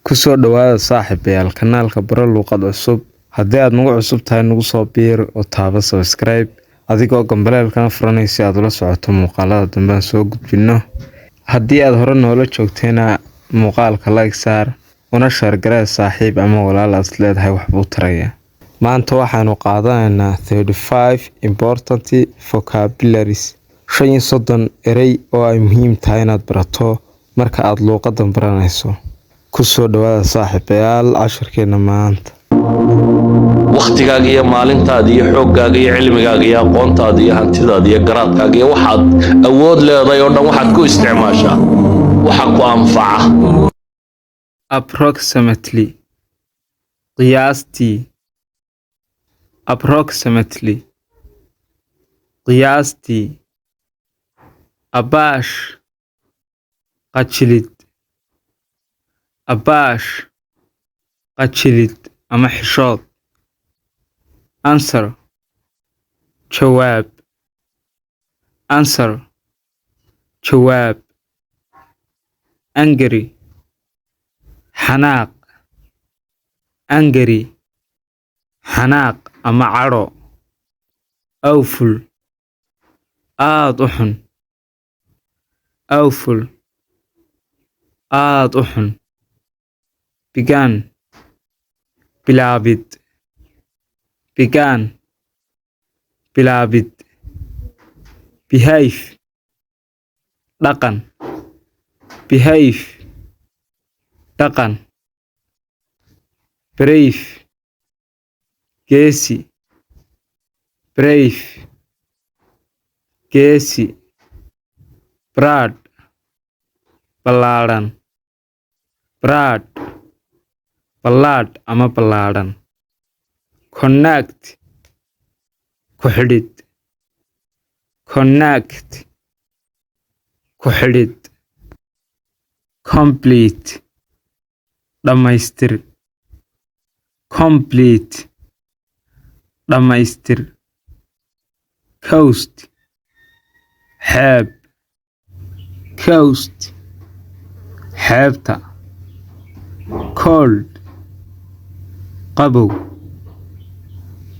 Kusoo dhawaada saaxiibayaal kanaalka Baro Luuqad Cusub. Haddii aad nagu cusub tahay nagu soo biir oo taaba subscribe adigoo gambaleelkana furanaysa si aad ula socoto muuqaalada dambe aan soo gudbino. Haddii aad hore noola joogtayna muuqaalka like saar una share garee saaxiib ama walaal aad leedahay wax buu taraya. Maanta waxaanu qaadanaynaa 35 important vocabularies 35 erey oo ay muhiim tahay inaad barato marka aad luuqadan baranayso. kusoo dhawaada saaxiibayaal casharkeena maanta. waqtigaaga iyo maalintaada iyo xooggaaga iyo cilmigaaga iyo aqoontaada iyo hantidaada iyo garaadkaaga iyo waxaad awood leedahay oo dhan waxaad ku isticmaashaa waxa ku anfaca. Approximately qiyaastii. Approximately qiyaastii. Abaash qajilid. Abaash qajilid ama xishood. Answer jawaab. Answer jawaab. Angry xanaaq. Angry xanaaq ama cadho. Awful aad u xun. Awful aad u xun. Began bilaabid. Began bilaabid. Behave dhaqan. Behave dhaqan. Brave geesi. Brave geesi. Broad ballaaran. Broad ballaadh ama ballaadhan. Connect ku xidhid. Connect ku xidhid. Complete dhammaystir. Complete dhammaystir. Coast xeeb. Coast xeebta. Cold qabow.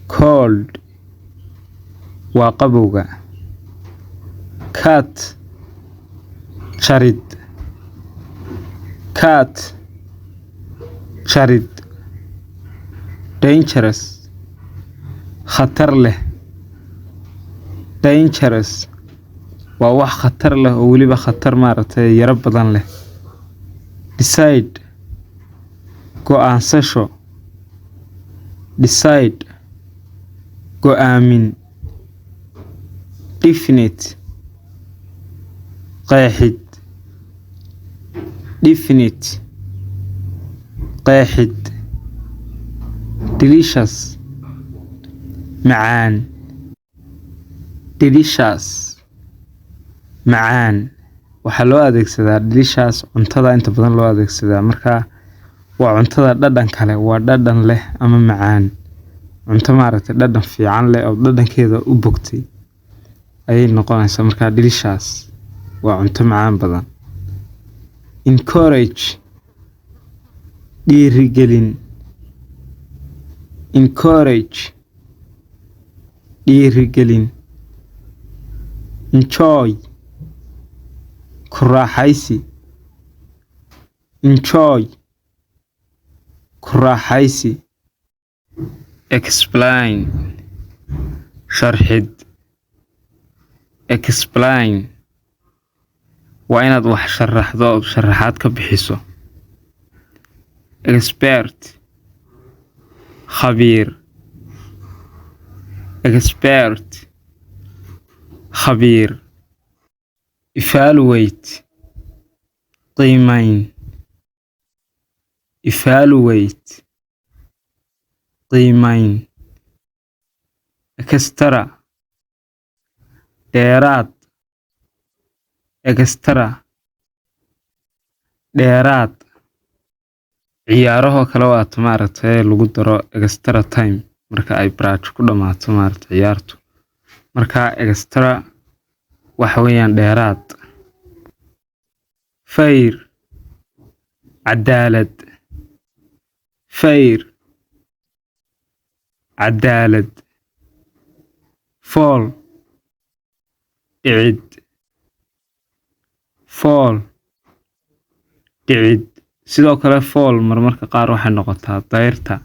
Cold waa qabowga. Cut jarid. Cut jarid. Dangerous khatar leh. Dangerous waa wax khatar leh oo weliba khatar maaragtay yara badan leh. Decide go'aansasho. Decide go'aamin. Definite qeexid. Definite qeexid. Delicious macaan. Delicious macaan waxaa loo adeegsadaa delicious cuntada inta badan loo adeegsadaa marka waa cuntada dhadhan kale waa dhadhan leh ama macaan. Cunto maaragtay dhadhan fiican leh oo dhadhankeeda u bogtay ayay noqonaysaa marka delicious waa cunto macaan badan. Encourage dhiirigelin. Encourage dhiirigelin. Enjoy ku raaxaysi. Enjoy ku raaxaysi. Explain sharxid. Explain waa inaad wax sharaxdo oo sharaxaad ka bixiso. Expert khabiir. Expert khabiir. Evaluate qiimayn. Evaluate qiimayn. Extra dheeraad. Extra dheeraad ciyaaraha kale waa maaragtay lagu daro extra time marka ay baraajo ku dhamaato maaragtay ciyaartu. Marka extra waxa weeyaan dheeraad. Fair cadaalad fayr, cadaalad, fool, dhicid, fool, dhicid. sidoo kale fool marmarka qaar waxay noqotaa dayrta.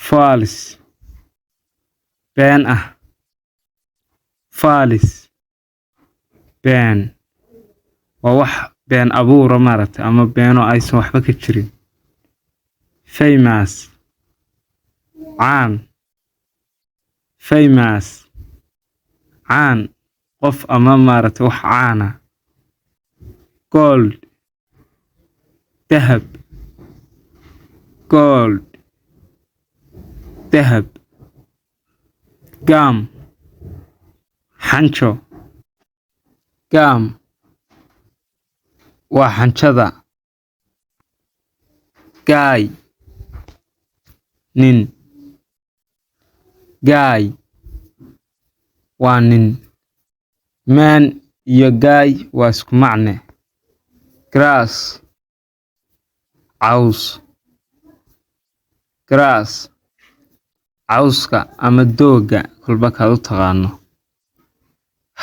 faalis, been ah, faalis, been waa wax been abuura maaragtay ama beeno aysan waxba ka jirin. famous, caan, famous, caan qof ama maaragtay wax caana. gold, dahab, gold, dahab. gam, xanjo, gam waa xanjada. gaay, nin, gaay waa nin. man iyo gaay waa isku macne. grass, caws, grass, cawska ama dooga kolba kaad u taqaano.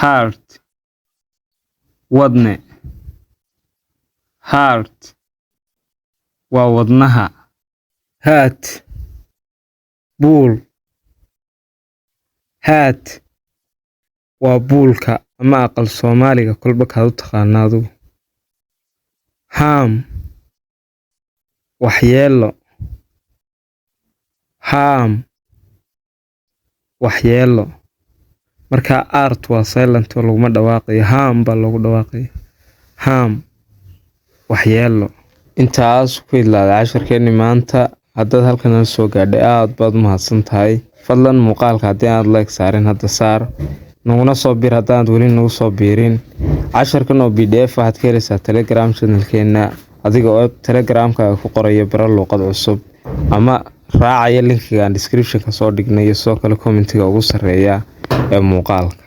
heart, wadne, heart waa wadnaha. hat, buul, hat waa buulka ama aqal Soomaaliga kolba kaad u taqaanaado. harm, waxyeelo, harm, waxyeelo. marka art waa silent oo laguma dhawaaqayo, harm baa lagu dhawaaqaya. harm, waxyeelo. intaas ku idlaada casharkeeni maanta. haddaad halkan nala soo gaadhay aad baad u mahadsan tahay. fadlan muuqaalka haddii aad like saarin hadda saar, naguna soo biir haddaad weli nagu soo biirin. casharkan oo pdf waxaad ka helaysaa telegram channelkeena adiga oo telegramkaaga ku qoraya baro luuqad cusub ama raacaya linkiga aan description ka soo dhignay iyo sidoo kale commentiga ugu sarreeya ee muuqaalka.